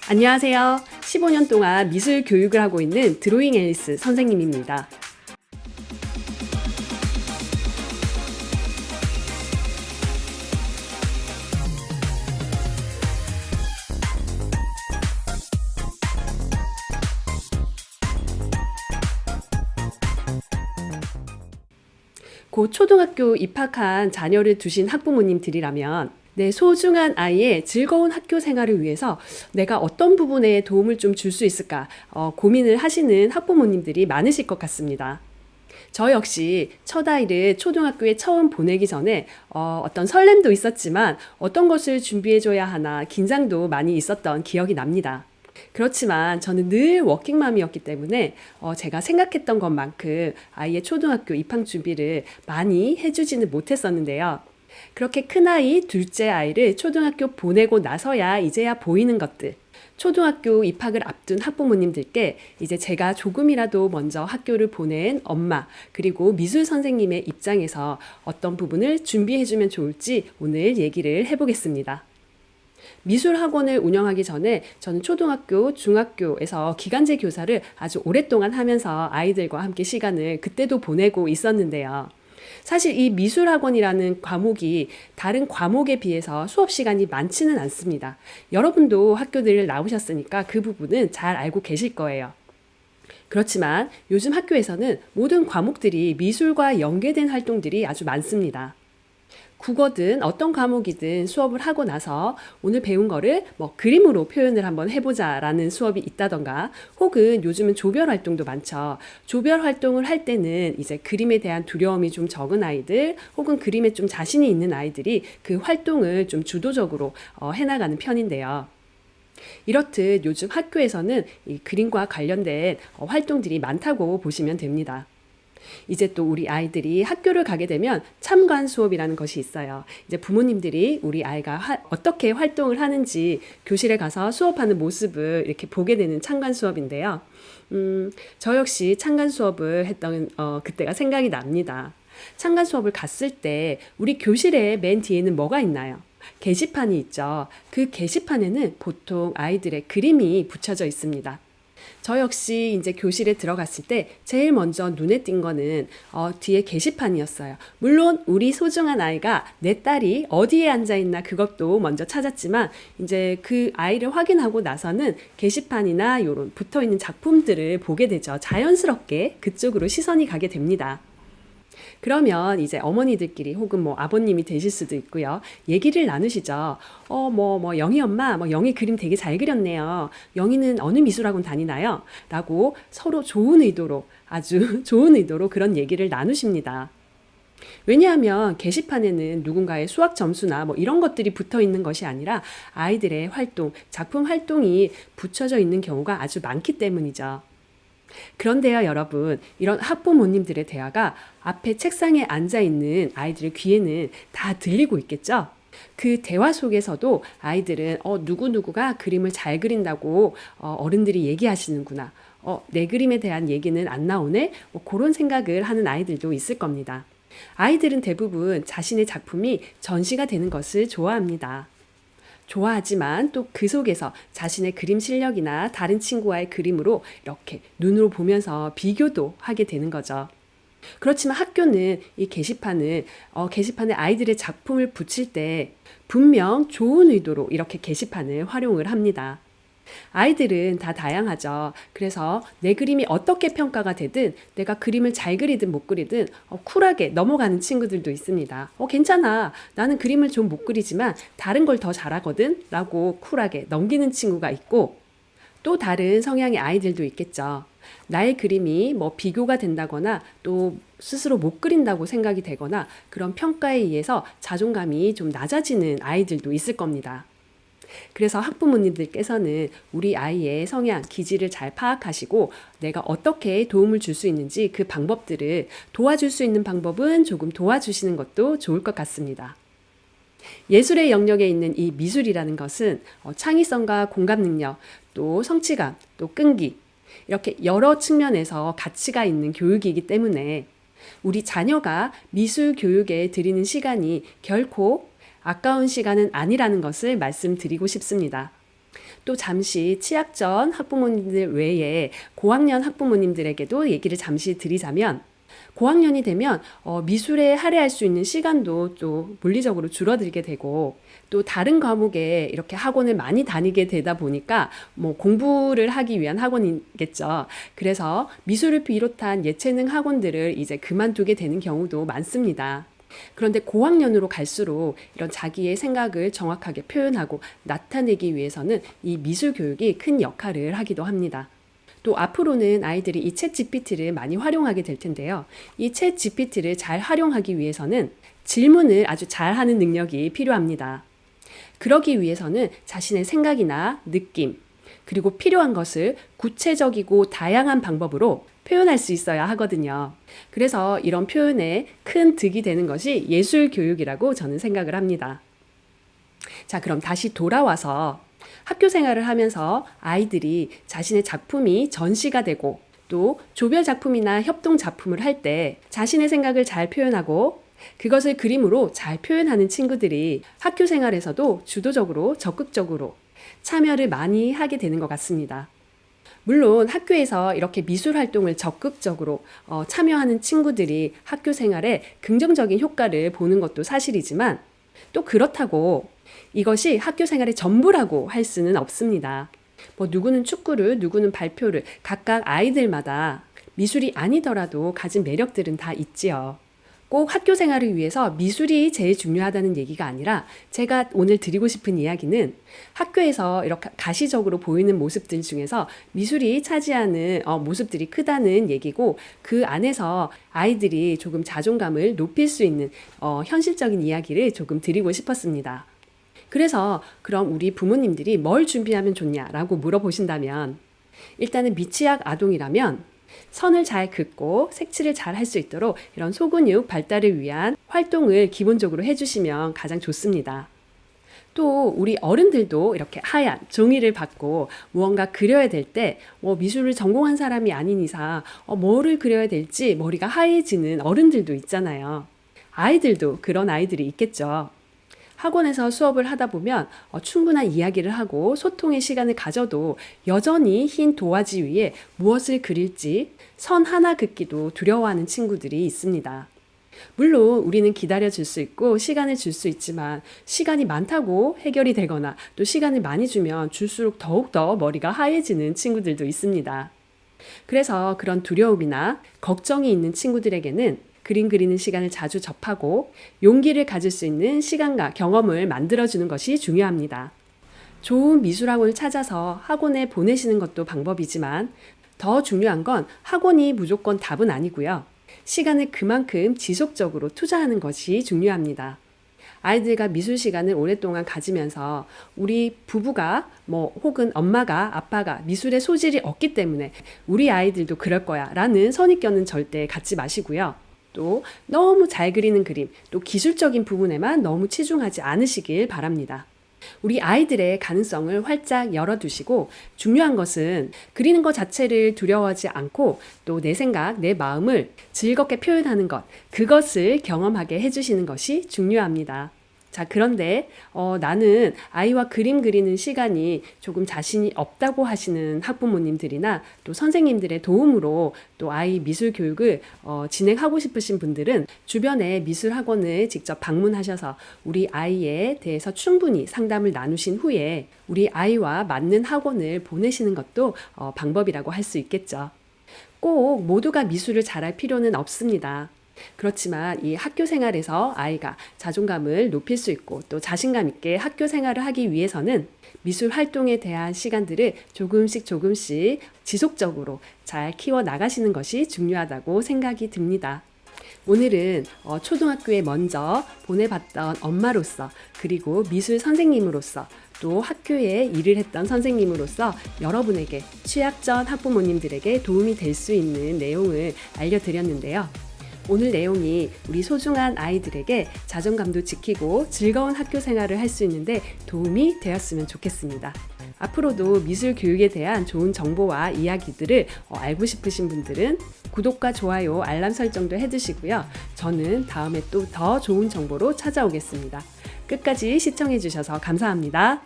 안녕하세요. 15년 동안 미술 교육을 하고 있는 드로잉 앨리스 선생님입니다. 곧 초등학교 입학한 자녀를 두신 학부모님들이라면 내 소중한 아이의 즐거운 학교 생활을 위해서 내가 어떤 부분에 도움을 좀 줄 수 있을까 고민을 하시는 학부모님들이 많으실 것 같습니다. 저 역시 첫 아이를 초등학교에 처음 보내기 전에 어떤 설렘도 있었지만 어떤 것을 준비해줘야 하나 긴장도 많이 있었던 기억이 납니다. 그렇지만 저는 늘 워킹맘이었기 때문에 제가 생각했던 것만큼 아이의 초등학교 입학 준비를 많이 해주지는 못했었는데요. 그렇게 큰아이, 둘째 아이를 초등학교 보내고 나서야 이제야 보이는 것들. 초등학교 입학을 앞둔 학부모님들께 이제 제가 조금이라도 먼저 학교를 보낸 엄마, 그리고 미술 선생님의 입장에서 어떤 부분을 준비해주면 좋을지 오늘 얘기를 해보겠습니다. 미술 학원을 운영하기 전에 저는 초등학교, 중학교에서 기간제 교사를 아주 오랫동안 하면서 아이들과 함께 시간을 그때도 보내고 있었는데요. 사실 이 미술 학원이라는 과목이 다른 과목에 비해서 수업 시간이 많지는 않습니다. 여러분도 학교들을 나오셨으니까 그 부분은 잘 알고 계실 거예요. 그렇지만 요즘 학교에서는 모든 과목들이 미술과 연계된 활동들이 아주 많습니다. 국어든 어떤 과목이든 수업을 하고 나서 오늘 배운 거를 그림으로 표현을 한번 해보자 라는 수업이 있다던가, 혹은 요즘은 조별 활동도 많죠. 조별 활동을 할 때는 이제 그림에 대한 두려움이 좀 적은 아이들, 혹은 그림에 좀 자신이 있는 아이들이 그 활동을 좀 주도적으로 해나가는 편인데요. 이렇듯 요즘 학교에서는 이 그림과 관련된 활동들이 많다고 보시면 됩니다. 이제 또 우리 아이들이 학교를 가게 되면 참관 수업이라는 것이 있어요. 이제 부모님들이 우리 아이가 어떻게 활동을 하는지 교실에 가서 수업하는 모습을 이렇게 보게 되는 참관 수업인데요. 저 역시 참관 수업을 했던 그때가 생각이 납니다. 참관 수업을 갔을 때 우리 교실의 맨 뒤에는 뭐가 있나요? 게시판이 있죠. 그 게시판에는 보통 아이들의 그림이 붙여져 있습니다. 저 역시 이제 교실에 들어갔을 때 제일 먼저 눈에 띈 거는 뒤에 게시판이었어요. 물론 우리 소중한 아이가 내 딸이 어디에 앉아 있나 그것도 먼저 찾았지만, 이제 그 아이를 확인하고 나서는 게시판이나 이런 붙어 있는 작품들을 보게 되죠. 자연스럽게 그쪽으로 시선이 가게 됩니다. 그러면 이제 어머니들끼리 혹은 아버님이 되실 수도 있고요. 얘기를 나누시죠. 영희 엄마, 영희 그림 되게 잘 그렸네요. 영희는 어느 미술학원 다니나요? 라고 서로 좋은 의도로, 아주 좋은 의도로 그런 얘기를 나누십니다. 왜냐하면 게시판에는 누군가의 수학 점수나 이런 것들이 붙어 있는 것이 아니라 아이들의 활동, 작품 활동이 붙여져 있는 경우가 아주 많기 때문이죠. 그런데요, 여러분, 이런 학부모님들의 대화가 앞에 책상에 앉아있는 아이들의 귀에는 다 들리고 있겠죠? 그 대화 속에서도 아이들은 누구누구가 그림을 잘 그린다고 어른들이 얘기하시는구나. 내 그림에 대한 얘기는 안 나오네? 그런 생각을 하는 아이들도 있을 겁니다. 아이들은 대부분 자신의 작품이 전시가 되는 것을 좋아합니다. 좋아하지만 또 그 속에서 자신의 그림 실력이나 다른 친구와의 그림으로 이렇게 눈으로 보면서 비교도 하게 되는 거죠. 그렇지만 학교는 이 게시판에 아이들의 작품을 붙일 때 분명 좋은 의도로 이렇게 게시판을 활용을 합니다. 아이들은 다 다양하죠. 그래서 내 그림이 어떻게 평가가 되든, 내가 그림을 잘 그리든 못 그리든 쿨하게 넘어가는 친구들도 있습니다. 괜찮아. 나는 그림을 좀 못 그리지만 다른 걸 더 잘하거든. 라고 쿨하게 넘기는 친구가 있고, 또 다른 성향의 아이들도 있겠죠. 나의 그림이 비교가 된다거나 또 스스로 못 그린다고 생각이 되거나 그런 평가에 의해서 자존감이 좀 낮아지는 아이들도 있을 겁니다. 그래서 학부모님들께서는 우리 아이의 성향, 기질을 잘 파악하시고 내가 어떻게 도움을 줄 수 있는지 그 방법들을 도와줄 수 있는 방법은 조금 도와주시는 것도 좋을 것 같습니다. 예술의 영역에 있는 이 미술이라는 것은 창의성과 공감 능력, 또 성취감, 또 끈기, 이렇게 여러 측면에서 가치가 있는 교육이기 때문에 우리 자녀가 미술 교육에 들이는 시간이 결코 아까운 시간은 아니라는 것을 말씀드리고 싶습니다. 또 잠시 취약 전 학부모님들 외에 고학년 학부모님들에게도 얘기를 잠시 드리자면, 고학년이 되면 미술에 할애할 수 있는 시간도 또 물리적으로 줄어들게 되고, 또 다른 과목에 이렇게 학원을 많이 다니게 되다 보니까 뭐 공부를 하기 위한 학원이겠죠. 그래서 미술을 비롯한 예체능 학원들을 이제 그만두게 되는 경우도 많습니다. 그런데 고학년으로 갈수록 이런 자기의 생각을 정확하게 표현하고 나타내기 위해서는 이 미술 교육이 큰 역할을 하기도 합니다. 또 앞으로는 아이들이 이 챗 GPT를 많이 활용하게 될 텐데요. 이 챗 GPT를 잘 활용하기 위해서는 질문을 아주 잘하는 능력이 필요합니다. 그러기 위해서는 자신의 생각이나 느낌, 그리고 필요한 것을 구체적이고 다양한 방법으로 표현할 수 있어야 하거든요. 그래서 이런 표현에 큰 득이 되는 것이 예술 교육이라고 저는 생각을 합니다. 자, 그럼 다시 돌아와서 학교 생활을 하면서 아이들이 자신의 작품이 전시가 되고 또 조별 작품이나 협동 작품을 할 때 자신의 생각을 잘 표현하고 그것을 그림으로 잘 표현하는 친구들이 학교 생활에서도 주도적으로 적극적으로 참여를 많이 하게 되는 것 같습니다. 물론 학교에서 이렇게 미술 활동을 적극적으로 참여하는 친구들이 학교 생활에 긍정적인 효과를 보는 것도 사실이지만, 또 그렇다고 이것이 학교 생활의 전부라고 할 수는 없습니다. 뭐 누구는 축구를, 누구는 발표를, 각각 아이들마다 미술이 아니더라도 가진 매력들은 다 있지요. 꼭 학교 생활을 위해서 미술이 제일 중요하다는 얘기가 아니라, 제가 오늘 드리고 싶은 이야기는 학교에서 이렇게 가시적으로 보이는 모습들 중에서 미술이 차지하는 모습들이 크다는 얘기고, 그 안에서 아이들이 조금 자존감을 높일 수 있는 현실적인 이야기를 조금 드리고 싶었습니다. 그래서 그럼 우리 부모님들이 뭘 준비하면 좋냐라고 물어보신다면, 일단은 미취학 아동이라면 선을 잘 긋고 색칠을 잘 할 수 있도록 이런 소근육 발달을 위한 활동을 기본적으로 해주시면 가장 좋습니다. 또 우리 어른들도 이렇게 하얀 종이를 받고 무언가 그려야 될 때 미술을 전공한 사람이 아닌 이상 뭐를 그려야 될지 머리가 하얘지는 어른들도 있잖아요. 아이들도 그런 아이들이 있겠죠. 학원에서 수업을 하다 보면 충분한 이야기를 하고 소통의 시간을 가져도 여전히 흰 도화지 위에 무엇을 그릴지 선 하나 긋기도 두려워하는 친구들이 있습니다. 물론 우리는 기다려줄 수 있고 시간을 줄 수 있지만, 시간이 많다고 해결이 되거나 또 시간을 많이 주면 줄수록 더욱더 머리가 하얘지는 친구들도 있습니다. 그래서 그런 두려움이나 걱정이 있는 친구들에게는 그림 그리는 시간을 자주 접하고 용기를 가질 수 있는 시간과 경험을 만들어주는 것이 중요합니다. 좋은 미술학원을 찾아서 학원에 보내시는 것도 방법이지만, 더 중요한 건 학원이 무조건 답은 아니고요. 시간을 그만큼 지속적으로 투자하는 것이 중요합니다. 아이들과 미술 시간을 오랫동안 가지면서 우리 부부가 혹은 엄마가 아빠가 미술의 소질이 없기 때문에 우리 아이들도 그럴 거야 라는 선입견은 절대 갖지 마시고요. 또 너무 잘 그리는 그림, 또 기술적인 부분에만 너무 치중하지 않으시길 바랍니다. 우리 아이들의 가능성을 활짝 열어두시고, 중요한 것은 그리는 것 자체를 두려워하지 않고 또 내 생각, 내 마음을 즐겁게 표현하는 것, 그것을 경험하게 해주시는 것이 중요합니다. 자, 그런데 나는 아이와 그림 그리는 시간이 조금 자신이 없다고 하시는 학부모님들이나 또 선생님들의 도움으로 또 아이 미술 교육을 진행하고 싶으신 분들은 주변에 미술 학원을 직접 방문하셔서 우리 아이에 대해서 충분히 상담을 나누신 후에 우리 아이와 맞는 학원을 보내시는 것도 방법이라고 할 수 있겠죠. 꼭 모두가 미술을 잘할 필요는 없습니다. 그렇지만 이 학교 생활에서 아이가 자존감을 높일 수 있고 또 자신감 있게 학교 생활을 하기 위해서는 미술 활동에 대한 시간들을 조금씩 지속적으로 잘 키워 나가시는 것이 중요하다고 생각이 듭니다. 오늘은 초등학교에 먼저 보내봤던 엄마로서, 그리고 미술 선생님으로서, 또 학교에 일을 했던 선생님으로서 여러분에게, 취약전 학부모님들에게 도움이 될 수 있는 내용을 알려드렸는데요. 오늘 내용이 우리 소중한 아이들에게 자존감도 지키고 즐거운 학교 생활을 할 수 있는데 도움이 되었으면 좋겠습니다. 앞으로도 미술 교육에 대한 좋은 정보와 이야기들을 알고 싶으신 분들은 구독과 좋아요, 알람 설정도 해두시고요. 저는 다음에 또 더 좋은 정보로 찾아오겠습니다. 끝까지 시청해 주셔서 감사합니다.